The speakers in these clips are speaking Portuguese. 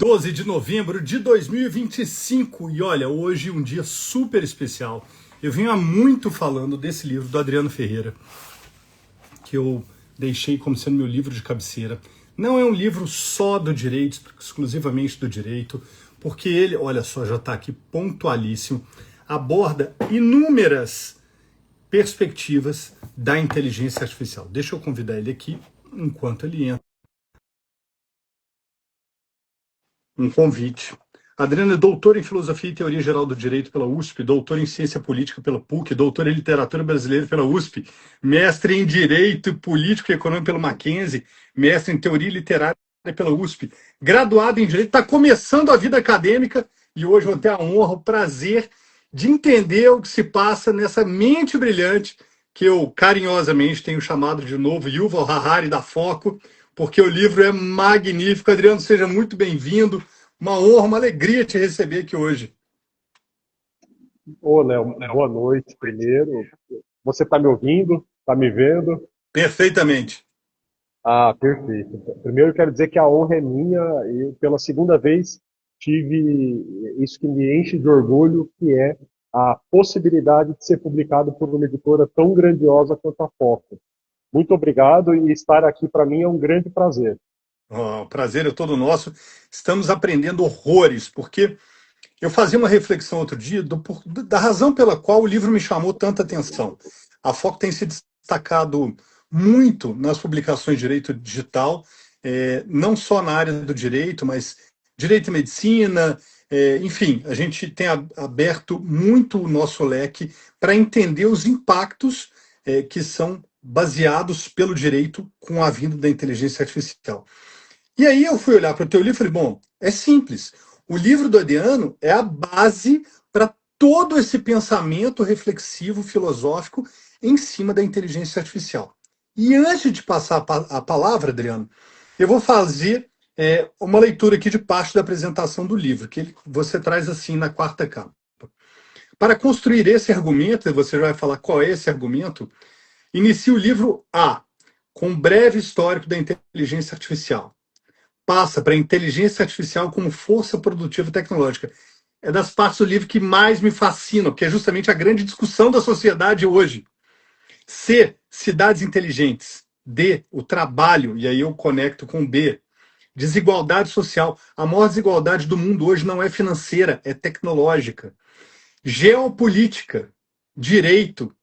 12 de novembro de 2025 e olha, hoje um dia super especial. Eu venho há muito falando desse livro do Adriano Ferreira, que eu deixei como sendo meu livro de cabeceira. Não é um livro só do direito, exclusivamente do direito, porque ele, olha só, já está aqui pontualíssimo, aborda inúmeras perspectivas da inteligência artificial. Deixa eu convidar ele aqui enquanto ele entra. Um convite. Adriano é doutor em Filosofia e Teoria Geral do Direito pela USP, doutor em Ciência Política pela PUC, doutor em Literatura Brasileira pela USP, mestre em Direito Político e Econômico pelo Mackenzie, mestre em Teoria Literária pela USP, graduado em Direito, está começando a vida acadêmica e hoje vou ter a honra, o prazer de entender o que se passa nessa mente brilhante que eu carinhosamente tenho chamado de novo Yuval Harari da Foco, porque o livro é magnífico. Adriano, seja muito bem-vindo. Uma honra, uma alegria te receber aqui hoje. Ô, Léo, boa noite primeiro. Você está me ouvindo? Está me vendo? Perfeitamente. Ah, perfeito. Primeiro, eu quero dizer que a honra é minha. Eu, pela segunda vez, tive isso que me enche de orgulho, que é a possibilidade de ser publicado por uma editora tão grandiosa quanto a Foco. Muito obrigado e estar aqui para mim é um grande prazer. O prazer é todo nosso. Estamos aprendendo horrores, porque eu fazia uma reflexão outro dia da razão pela qual o livro me chamou tanta atenção. A Foco tem se destacado muito nas publicações de direito digital, não só na área do direito, mas direito e medicina, enfim, a gente tem aberto muito o nosso leque para entender os impactos que são baseados pelo direito com a vinda da inteligência artificial. E aí eu fui olhar para o teu livro e falei, bom, é simples. O livro do Adriano é a base para todo esse pensamento reflexivo, filosófico, em cima da inteligência artificial. E antes de passar a palavra, Adriano, eu vou fazer uma leitura aqui de parte da apresentação do livro, que você traz assim na quarta capa. Para construir esse argumento, e você vai falar qual é esse argumento, inicia o livro A, com um breve histórico da inteligência artificial. Passa para a inteligência artificial como força produtiva tecnológica. É das partes do livro que mais me fascinam, que é justamente a grande discussão da sociedade hoje. C, cidades inteligentes. D, o trabalho, e aí eu conecto com B, desigualdade social. A maior desigualdade do mundo hoje não é financeira, é tecnológica. Geopolítica, direito,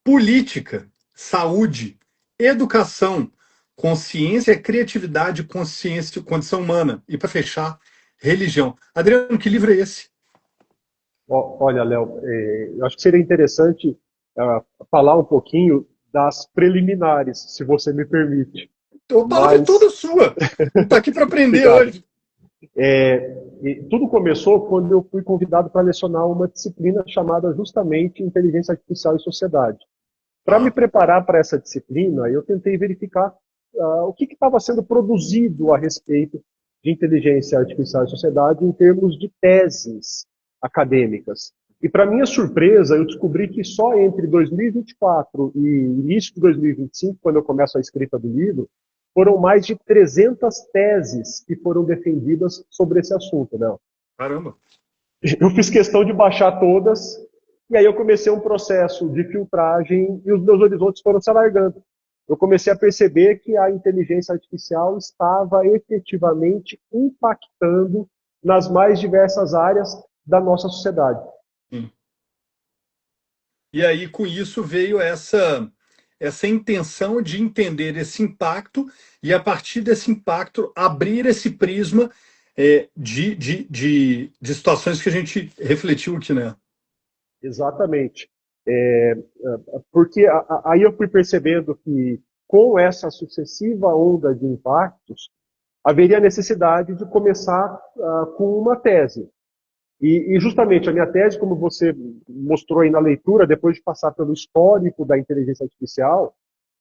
política, saúde, educação, consciência, criatividade, consciência, condição humana. E para fechar, religião. Adriano, que livro é esse? Olha, Léo, eu acho que seria interessante falar um pouquinho das preliminares, se você me permite. A palavra é toda sua. Está aqui para aprender hoje. Tudo começou quando eu fui convidado para lecionar uma disciplina chamada justamente Inteligência Artificial e Sociedade. Para me preparar para essa disciplina, eu tentei verificar o que estava sendo produzido a respeito de inteligência artificial e sociedade em termos de teses acadêmicas. E, para minha surpresa, eu descobri que só entre 2024 e início de 2025, quando eu começo a escrita do livro, foram mais de 300 teses que foram defendidas sobre esse assunto, né? Caramba! Eu fiz questão de baixar todas, e aí eu comecei um processo de filtragem e os meus horizontes foram se alargando. Eu comecei a perceber que a inteligência artificial estava efetivamente impactando nas mais diversas áreas da nossa sociedade. E aí, com isso, veio essa intenção de entender esse impacto e, a partir desse impacto, abrir esse prisma de situações que a gente refletiu aqui, né? Exatamente. Porque aí eu fui percebendo que, com essa sucessiva onda de impactos, haveria necessidade de começar com uma tese. E justamente a minha tese, como você mostrou aí na leitura, depois de passar pelo histórico da inteligência artificial,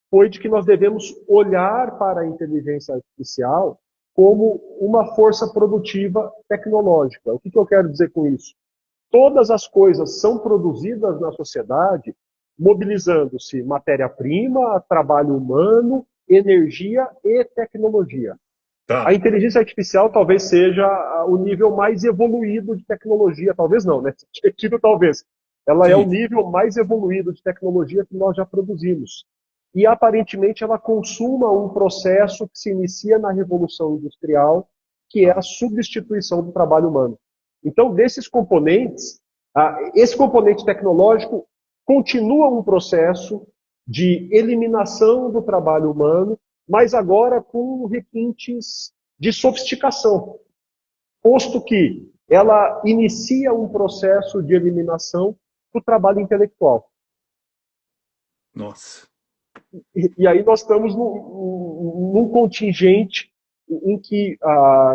foi de que nós devemos olhar para a inteligência artificial como uma força produtiva tecnológica. O que eu quero dizer com isso? Todas as coisas são produzidas na sociedade mobilizando-se matéria-prima, trabalho humano, energia e tecnologia. A Tá. inteligência artificial talvez seja o nível mais evoluído de tecnologia, talvez não, né? Sentido talvez. Ela é o Sim. nível mais evoluído de tecnologia que nós já produzimos. E aparentemente ela consuma um processo que se inicia na Revolução Industrial, que é a Tá. substituição do trabalho humano. Então, desses componentes, esse componente tecnológico continua um processo de eliminação do trabalho humano, mas agora com requintes de sofisticação, posto que ela inicia um processo de eliminação do trabalho intelectual. Nossa. E aí nós estamos num contingente em que,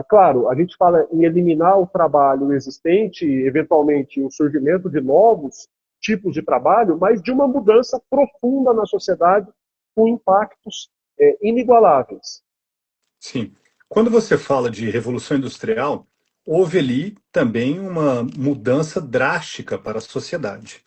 claro, a gente fala em eliminar o trabalho existente, eventualmente o surgimento de novos tipos de trabalho, mas de uma mudança profunda na sociedade com impactos inigualáveis. Sim. Quando você fala de revolução industrial, houve ali também uma mudança drástica para a sociedade,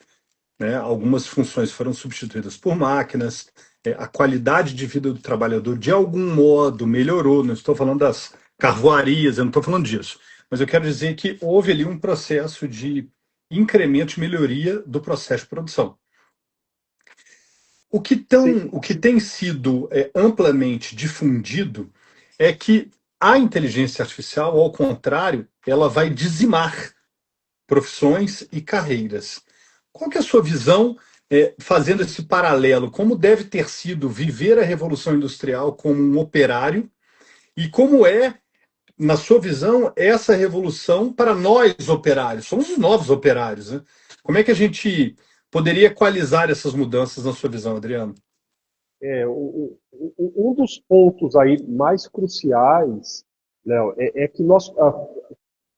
né? Algumas funções foram substituídas por máquinas, a qualidade de vida do trabalhador de algum modo melhorou. Não estou falando das carvoarias, eu não estou falando disso, mas eu quero dizer que houve ali um processo de incremento e melhoria do processo de produção. Sim, O que tem sido amplamente difundido é que a inteligência artificial, ao contrário, ela vai dizimar profissões e carreiras. Qual que é a sua visão, fazendo esse paralelo? Como deve ter sido viver a Revolução Industrial como um operário e como é, na sua visão, essa revolução para nós operários? Somos os novos operários, né? Como é que a gente poderia equalizar essas mudanças na sua visão, Adriano? um dos pontos aí mais cruciais, Léo, é que nós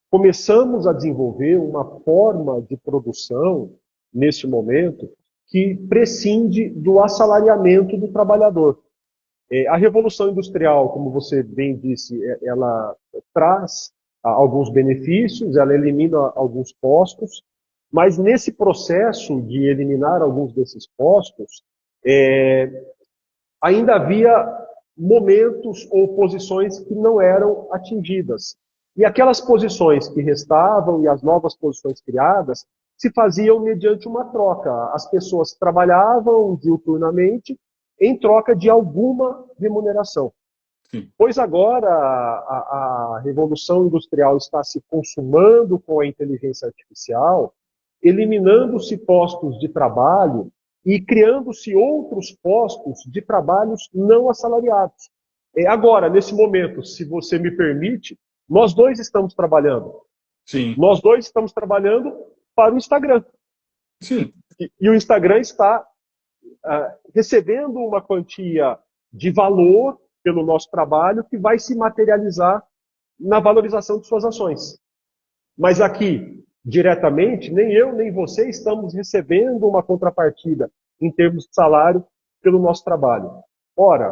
começamos a desenvolver uma forma de produção, nesse momento, que prescinde do assalariamento do trabalhador. A Revolução Industrial, como você bem disse, ela traz alguns benefícios, ela elimina alguns postos, mas nesse processo de eliminar alguns desses postos, ainda havia momentos ou posições que não eram atingidas. E aquelas posições que restavam e as novas posições criadas se faziam mediante uma troca. As pessoas trabalhavam diuturnamente em troca de alguma remuneração. Sim. Pois agora a revolução industrial está se consumando com a inteligência artificial, eliminando-se postos de trabalho e criando-se outros postos de trabalhos não assalariados. Agora, nesse momento, se você me permite, nós dois estamos trabalhando. Sim. Nós dois estamos trabalhando para o Instagram. Sim. E o Instagram está recebendo uma quantia de valor pelo nosso trabalho que vai se materializar na valorização de suas ações. Mas aqui, diretamente, nem eu nem você estamos recebendo uma contrapartida em termos de salário pelo nosso trabalho. Ora,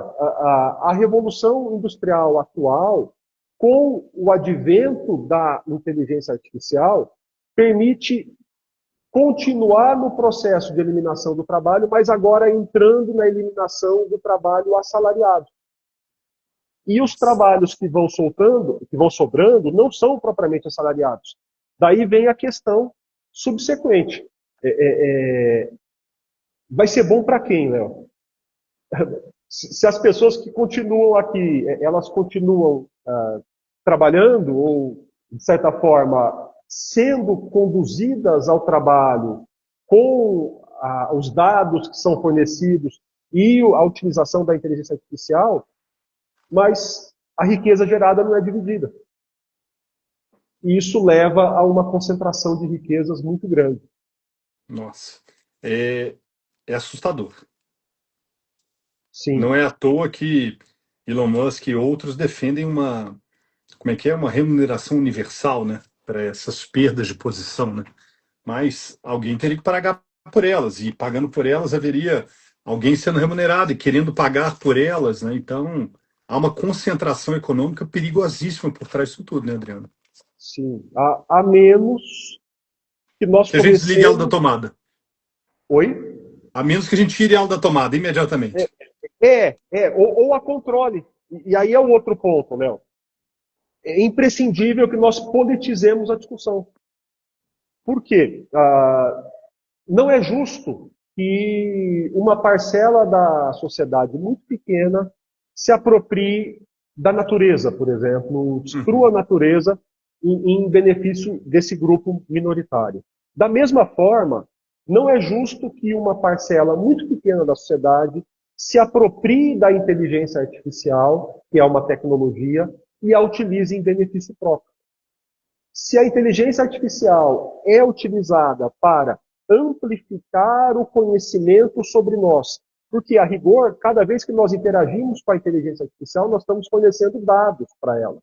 a revolução industrial atual, com o advento da inteligência artificial, permite continuar no processo de eliminação do trabalho, mas agora entrando na eliminação do trabalho assalariado. E os trabalhos que vão soltando, que vão sobrando, não são propriamente assalariados. Daí vem a questão subsequente. Vai ser bom para quem, Léo? Se as pessoas que continuam aqui, elas continuam trabalhando ou, de certa forma, sendo conduzidas ao trabalho com os dados que são fornecidos e a utilização da inteligência artificial, mas a riqueza gerada não é dividida. E isso leva a uma concentração de riquezas muito grande. Nossa. É, é assustador. Não Sim, é à toa que Elon Musk e outros defendem uma, como é que é, uma remuneração universal, né, para essas perdas de posição, né? Mas alguém teria que pagar por elas e pagando por elas haveria alguém sendo remunerado e querendo pagar por elas, né? Então há uma concentração econômica perigosíssima por trás disso tudo, né, Adriano? sim. A menos que nós Que a gente desligue ela da comecemos. tomada. Oi? A menos que a gente tire ela da tomada imediatamente. Ou a controle. E aí é o outro ponto, Léo. é imprescindível que nós politizemos a discussão. Por quê? Não é justo que uma parcela da sociedade muito pequena se aproprie da natureza, por exemplo, destrua a natureza em benefício desse grupo minoritário. Da mesma forma, não é justo que uma parcela muito pequena da sociedade se aproprie da inteligência artificial, que é uma tecnologia, e a utilize em benefício próprio. Se a inteligência artificial é utilizada para amplificar o conhecimento sobre nós, porque, a rigor, cada vez que nós interagimos com a inteligência artificial, nós estamos fornecendo dados para ela.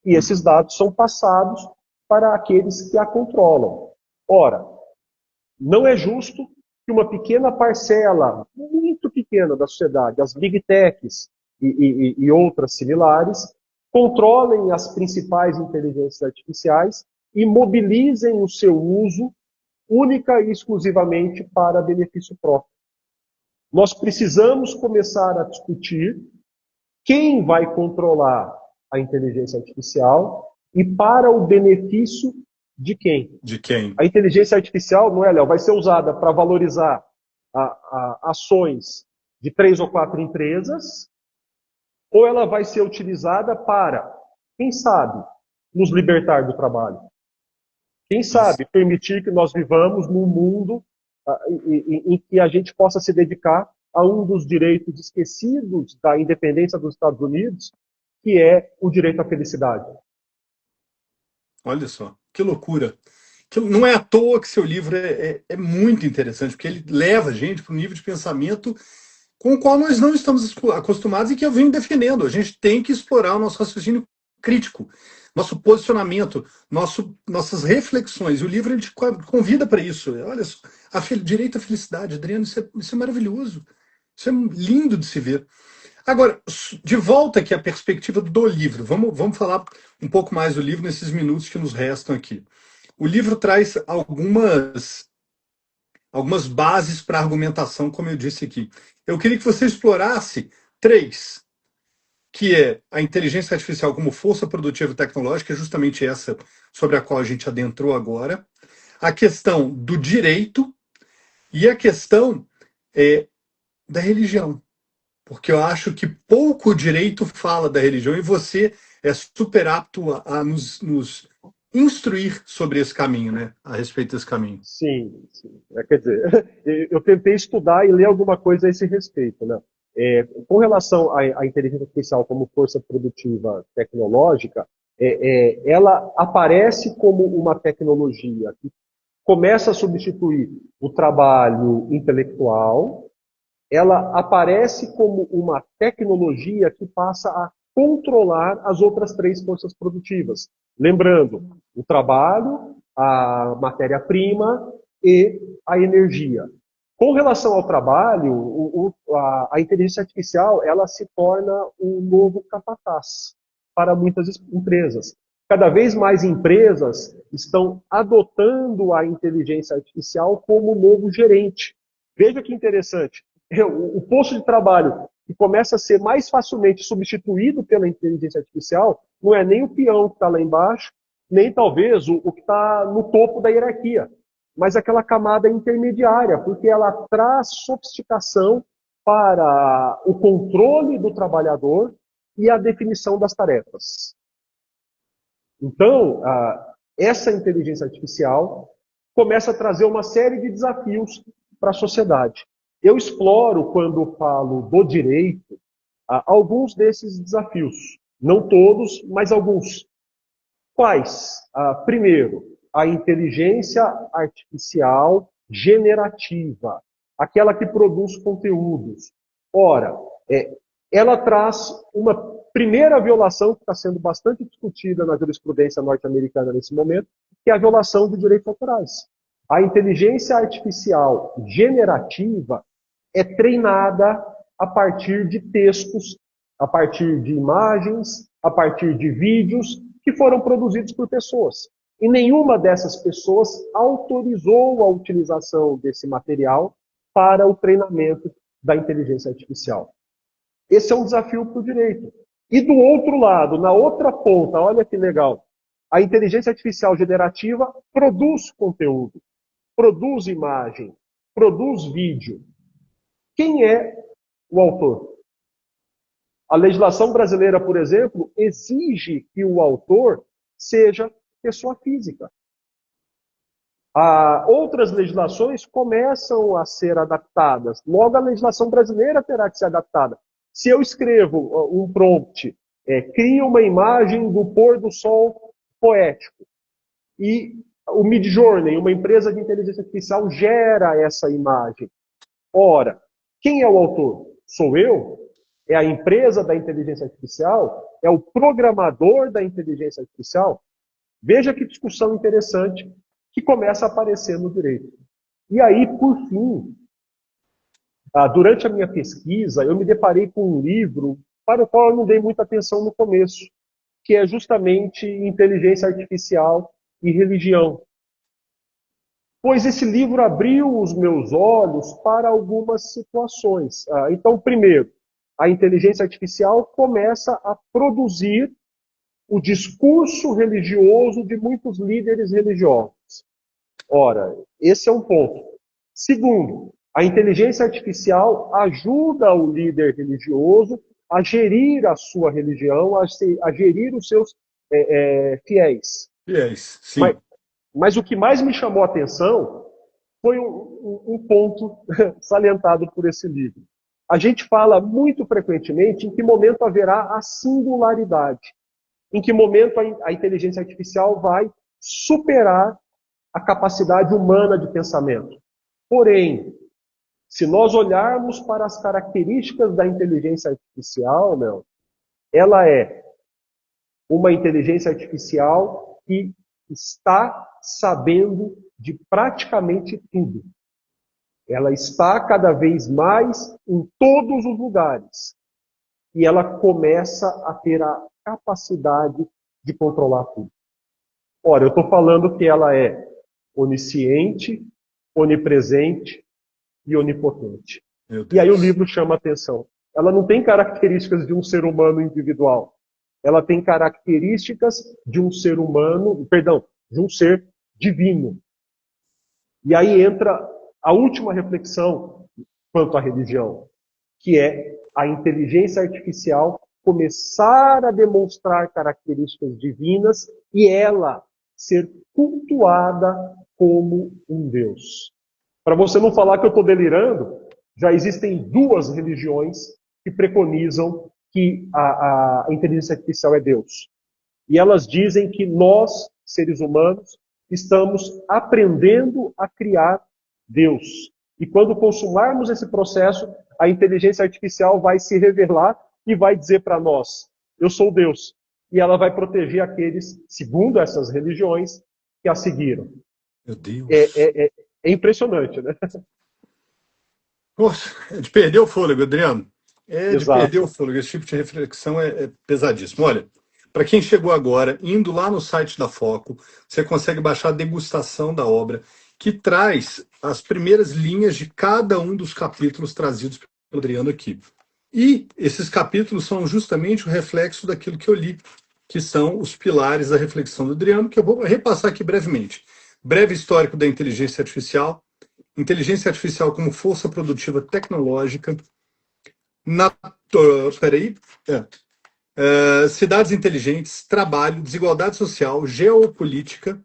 E esses dados são passados para aqueles que a controlam. Ora, não é justo que uma pequena parcela, muito pequena da sociedade, as big techs e outras similares, controlem as principais inteligências artificiais e mobilizem o seu uso única e exclusivamente para benefício próprio. Nós precisamos começar a discutir quem vai controlar a inteligência artificial e para o benefício de quem. De quem? A inteligência artificial, não é, Léo, vai ser usada para valorizar ações de 3 ou 4 empresas, ou ela vai ser utilizada para, quem sabe, nos libertar do trabalho. Quem sabe permitir que nós vivamos num mundo em que a gente possa se dedicar a um dos direitos esquecidos da independência dos Estados Unidos, que é o direito à felicidade. Olha só, que loucura. Não é à toa que seu livro é muito interessante, porque ele leva a gente para um nível de pensamento com o qual nós não estamos acostumados e que eu venho defendendo. A gente tem que explorar o nosso raciocínio crítico, nosso posicionamento, nossas reflexões. E o livro ele te convida para isso. Olha só, direito à felicidade, Adriano, isso é maravilhoso. Isso é lindo de se ver. Agora, de volta aqui à perspectiva do livro, vamos falar um pouco mais do livro nesses minutos que nos restam aqui. O livro traz algumas bases para argumentação, como eu disse aqui. Eu queria que você explorasse 3, que é a inteligência artificial como força produtiva tecnológica, justamente essa sobre a qual a gente adentrou agora, a questão do direito e a questão da religião. Porque eu acho que pouco o direito fala da religião e você é super apto a nos instruir sobre esse caminho, né? A respeito desse caminho. Sim, sim. Quer dizer, eu tentei estudar e ler alguma coisa a esse respeito, né? Com relação à inteligência artificial como força produtiva tecnológica, ela aparece como uma tecnologia que começa a substituir o trabalho intelectual, ela aparece como uma tecnologia que passa a controlar as outras 3 forças produtivas. Lembrando, o trabalho, a matéria-prima e a energia. Com relação ao trabalho, a inteligência artificial ela se torna um novo capataz para muitas empresas. Cada vez mais empresas estão adotando a inteligência artificial como novo gerente. Veja que interessante. O posto de trabalho que começa a ser mais facilmente substituído pela inteligência artificial não é nem o peão que está lá embaixo, nem talvez o que está no topo da hierarquia, mas aquela camada intermediária, porque ela traz sofisticação para o controle do trabalhador e a definição das tarefas. Então, essa inteligência artificial começa a trazer uma série de desafios para a sociedade. Eu exploro, quando falo do direito, alguns desses desafios. Não todos, mas alguns. Quais? Primeiro, a inteligência artificial generativa, aquela que produz conteúdos. Ora, ela traz uma primeira violação que está sendo bastante discutida na jurisprudência norte-americana nesse momento, que é a violação de direitos autorais. A inteligência artificial generativa é treinada a partir de textos, a partir de imagens, a partir de vídeos que foram produzidos por pessoas. E nenhuma dessas pessoas autorizou a utilização desse material para o treinamento da inteligência artificial. Esse é um desafio para o direito. E do outro lado, na outra ponta, olha que legal, a inteligência artificial generativa produz conteúdo, produz imagem, produz vídeo. Quem é o autor? A legislação brasileira, por exemplo, exige que o autor seja pessoa física. Outras legislações começam a ser adaptadas. Logo, a legislação brasileira terá que ser adaptada. Se eu escrevo um prompt, cria uma imagem do pôr do sol poético, e o Midjourney, uma empresa de inteligência artificial, gera essa imagem. Ora, quem é o autor? Sou eu? É a empresa da inteligência artificial? É o programador da inteligência artificial? Veja que discussão interessante que começa a aparecer no direito. E aí, por fim, durante a minha pesquisa, eu me deparei com um livro para o qual eu não dei muita atenção no começo, que é justamente Inteligência Artificial e Religião. Pois esse livro abriu os meus olhos para algumas situações. Então, primeiro, a inteligência artificial começa a produzir o discurso religioso de muitos líderes religiosos. Ora, esse é um ponto. Segundo, a inteligência artificial ajuda o líder religioso a gerir a sua religião, a gerir os seus fiéis. Fiéis, sim. Mas o que mais me chamou a atenção foi um ponto salientado por esse livro. A gente fala muito frequentemente em que momento haverá a singularidade, em que momento a inteligência artificial vai superar a capacidade humana de pensamento. Porém, se nós olharmos para as características da inteligência artificial, ela é uma inteligência artificial que está sabendo de praticamente tudo. Ela está cada vez mais em todos os lugares. E ela começa a ter a capacidade de controlar tudo. Ora, eu estou falando que ela é onisciente, onipresente e onipotente. E aí o livro chama a atenção. Ela não tem características de um ser humano individual. Ela tem características de um ser humano, de um ser divino. E aí entra a última reflexão quanto à religião, que é a inteligência artificial começar a demonstrar características divinas e ela ser cultuada como um Deus. Para você não falar que eu estou delirando, já existem duas religiões que preconizam que a inteligência artificial é Deus. E elas dizem que nós, seres humanos, estamos aprendendo a criar Deus. E quando consumarmos esse processo, a inteligência artificial vai se revelar e vai dizer para nós, eu sou Deus. E ela vai proteger aqueles, segundo essas religiões, que a seguiram. Meu Deus. É impressionante, né? Poxa, é de perder o fôlego, Adriano. É de Exato. perder o fôlego. Esse tipo de reflexão é pesadíssimo. Olha, para quem chegou agora, indo lá no site da Foco, você consegue baixar a degustação da obra, que traz as primeiras linhas de cada um dos capítulos trazidos pelo Adriano aqui. E esses capítulos são justamente o reflexo daquilo que eu li, que são os pilares da reflexão do Adriano, que eu vou repassar aqui brevemente. Breve histórico da inteligência artificial como força produtiva tecnológica, cidades inteligentes, trabalho, desigualdade social, geopolítica,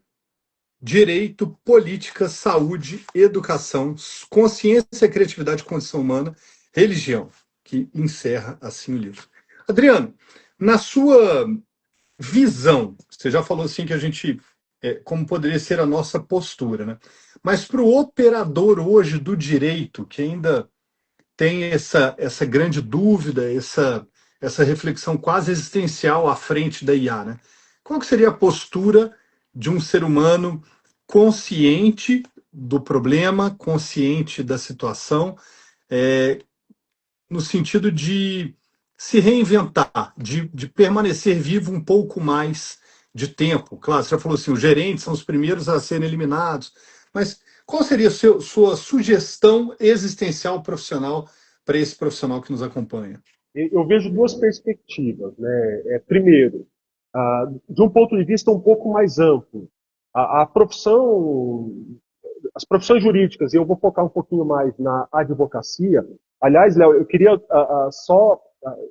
direito, política, saúde, educação, consciência, criatividade, condição humana, religião, que encerra assim o livro. Adriano, na sua visão, você já falou assim que a gente, como poderia ser a nossa postura, né? Mas para o operador hoje do direito, que ainda tem essa grande dúvida, essa reflexão quase existencial à frente da IA, né? Qual que seria a postura de um ser humano consciente do problema, consciente da situação, no sentido de se reinventar, de permanecer vivo um pouco mais de tempo? Claro, você já falou assim, os gerentes são os primeiros a serem eliminados, mas qual seria a sua sugestão existencial profissional para esse profissional que nos acompanha? eu vejo duas perspectivas, né? Primeiro, de um ponto de vista um pouco mais amplo, a profissão, as profissões jurídicas, e eu vou focar um pouquinho mais na advocacia. Aliás, Léo, eu queria só,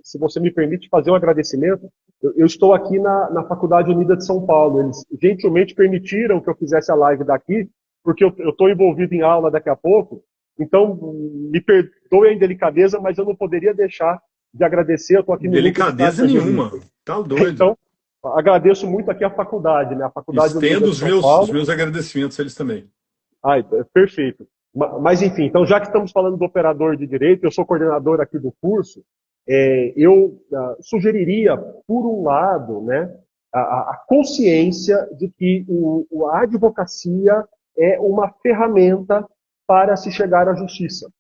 se você me permite, fazer um agradecimento. Eu estou aqui na Faculdade Unida de São Paulo. Eles gentilmente permitiram que eu fizesse a live daqui, porque eu estou envolvido em aula daqui a pouco. Então, me perdoe a indelicadeza, mas eu não poderia deixar de agradecer. Eu estou aqui no núcleo de Delicadeza prática nenhuma. jurídica. Tá doido. Então, agradeço muito aqui a faculdade, né? A Faculdade Unida Estendo de os São os Paulo. meus agradecimentos a eles também. Ai, perfeito. Mas, enfim, então, já que estamos falando do operador de direito, eu sou coordenador aqui do curso, eu sugeriria, por um lado, né, a consciência de que a advocacia é uma ferramenta para se chegar à justiça.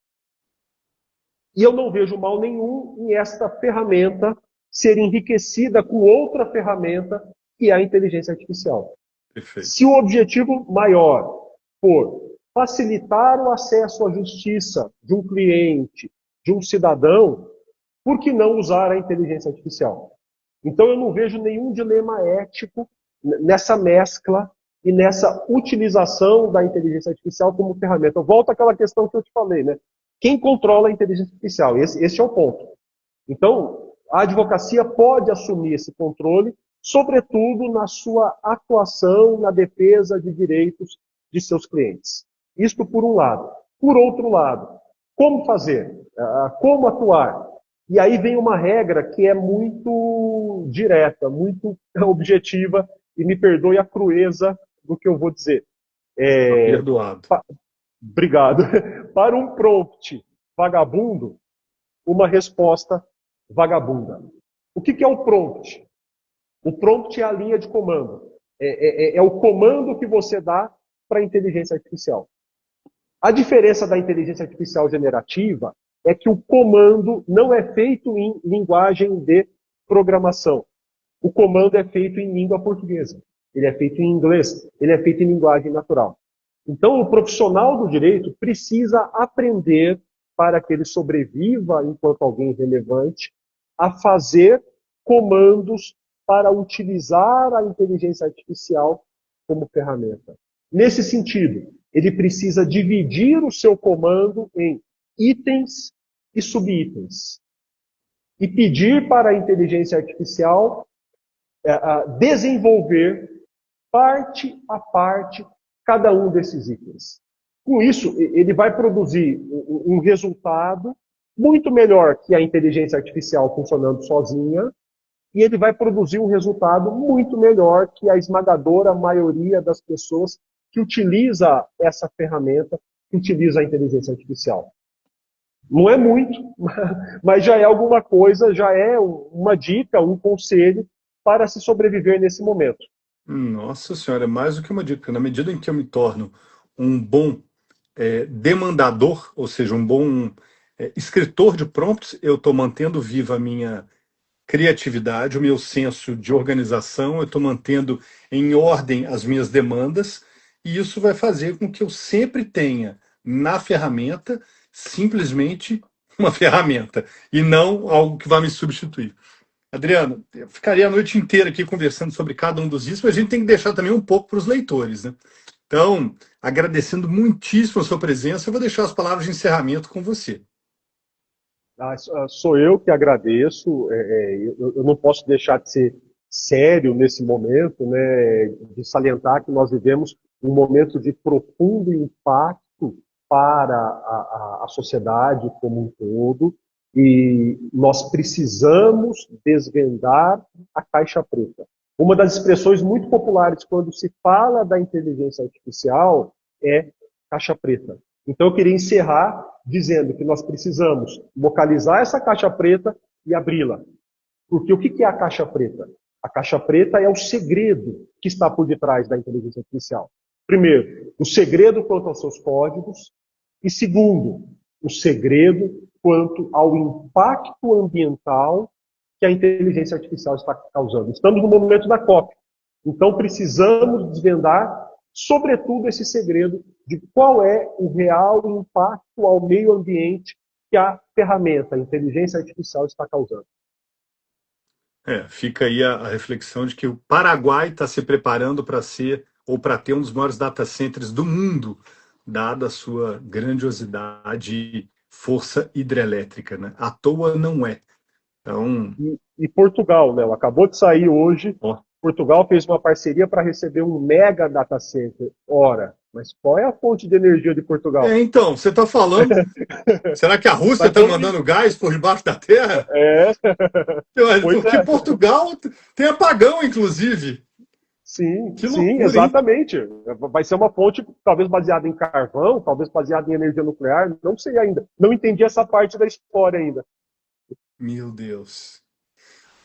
E eu não vejo mal nenhum em esta ferramenta ser enriquecida com outra ferramenta, que é a inteligência artificial. Perfeito. Se o objetivo maior for facilitar o acesso à justiça de um cliente, de um cidadão, por que não usar a inteligência artificial? Então eu não vejo nenhum dilema ético nessa mescla e nessa utilização da inteligência artificial como ferramenta. Eu volto àquela questão que eu te falei, né? Quem controla a inteligência artificial? Esse é o ponto. Então, a advocacia pode assumir esse controle, sobretudo na sua atuação na defesa de direitos de seus clientes. Isto por um lado. Por outro lado, como fazer? Como atuar? E aí vem uma regra que é muito direta, muito objetiva, e me perdoe a crueza do que eu vou dizer. Perdoado. Obrigado. Para um prompt vagabundo, uma resposta vagabunda. O que é o prompt? O prompt é a linha de comando. É o comando que você dá para a inteligência artificial. A diferença da inteligência artificial generativa é que o comando não é feito em linguagem de programação. O comando é feito em língua portuguesa. Ele é feito em inglês. Ele é feito em linguagem natural. Então, o profissional do direito precisa aprender, para que ele sobreviva enquanto alguém relevante, a fazer comandos para utilizar a inteligência artificial como ferramenta. Nesse sentido, ele precisa dividir o seu comando em itens e subitens. E pedir para a inteligência artificial desenvolver parte a parte cada um desses itens. Com isso, ele vai produzir um resultado muito melhor que a inteligência artificial funcionando sozinha, e ele vai produzir um resultado muito melhor que a esmagadora maioria das pessoas que utiliza essa ferramenta, que utiliza a inteligência artificial. Não é muito, mas já é alguma coisa, já é uma dica, um conselho para se sobreviver nesse momento. Nossa Senhora, é mais do que uma dica. Na medida em que eu me torno um bom demandador, ou seja, um bom escritor de prompts, eu estou mantendo viva a minha criatividade, o meu senso de organização, eu estou mantendo em ordem as minhas demandas, e isso vai fazer com que eu sempre tenha na ferramenta simplesmente uma ferramenta, e não algo que vai me substituir. Adriano, eu ficaria a noite inteira aqui conversando sobre cada um dos itens, mas a gente tem que deixar também um pouco para os leitores, né? Então, agradecendo muitíssimo a sua presença, eu vou deixar as palavras de encerramento com você. Sou eu que agradeço. Eu não posso deixar de ser sério nesse momento, né, de salientar que nós vivemos um momento de profundo impacto para a sociedade como um todo, e nós precisamos desvendar a caixa preta. Uma das expressões muito populares quando se fala da inteligência artificial é caixa preta. Então eu queria encerrar dizendo que nós precisamos localizar essa caixa preta e abri-la. Porque o que é a caixa preta? A caixa preta é o segredo que está por detrás da inteligência artificial. Primeiro, o segredo quanto aos seus códigos. E segundo, o segredo quanto ao impacto ambiental que a inteligência artificial está causando. Estamos no momento da COP. Então precisamos desvendar, sobretudo, esse segredo de qual é o real impacto ao meio ambiente que a ferramenta, a inteligência artificial está causando. Fica aí a reflexão de que o Paraguai está se preparando para ser ou para ter um dos maiores data centers do mundo, dada a sua grandiosidade e força hidrelétrica, né? À toa não é. Então, E Portugal, né? Acabou de sair hoje. ó. Portugal fez uma parceria para receber um mega data center. Ora, mas qual é a fonte de energia de Portugal? Então, você está falando, será que a Rússia Mas está vamos. mandando gás por debaixo da terra? É, pois Porque é. Portugal tem apagão, inclusive. Sim, Que sim, loucura, hein? exatamente. Vai ser uma fonte talvez baseada em carvão, talvez baseada em energia nuclear, não sei ainda. Não entendi essa parte da história ainda. Meu Deus.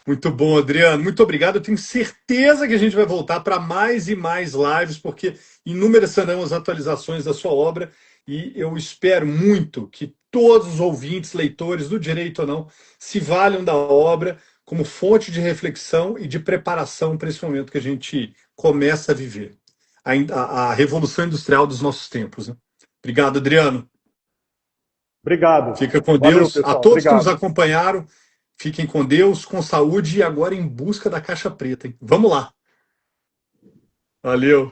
Muito bom, Adriano. Muito obrigado. Eu tenho certeza que a gente vai voltar para mais e mais lives, porque inúmeras serão as atualizações da sua obra e eu espero muito que todos os ouvintes, leitores, do direito ou não, se valham da obra como fonte de reflexão e de preparação para esse momento que a gente começa a viver. A revolução industrial dos nossos tempos, né? Obrigado, Adriano. Obrigado. Fica com Valeu, Deus. A pessoal. todos que nos Obrigado. acompanharam, fiquem com Deus, com saúde e agora em busca da caixa preta, hein? Vamos lá. Valeu.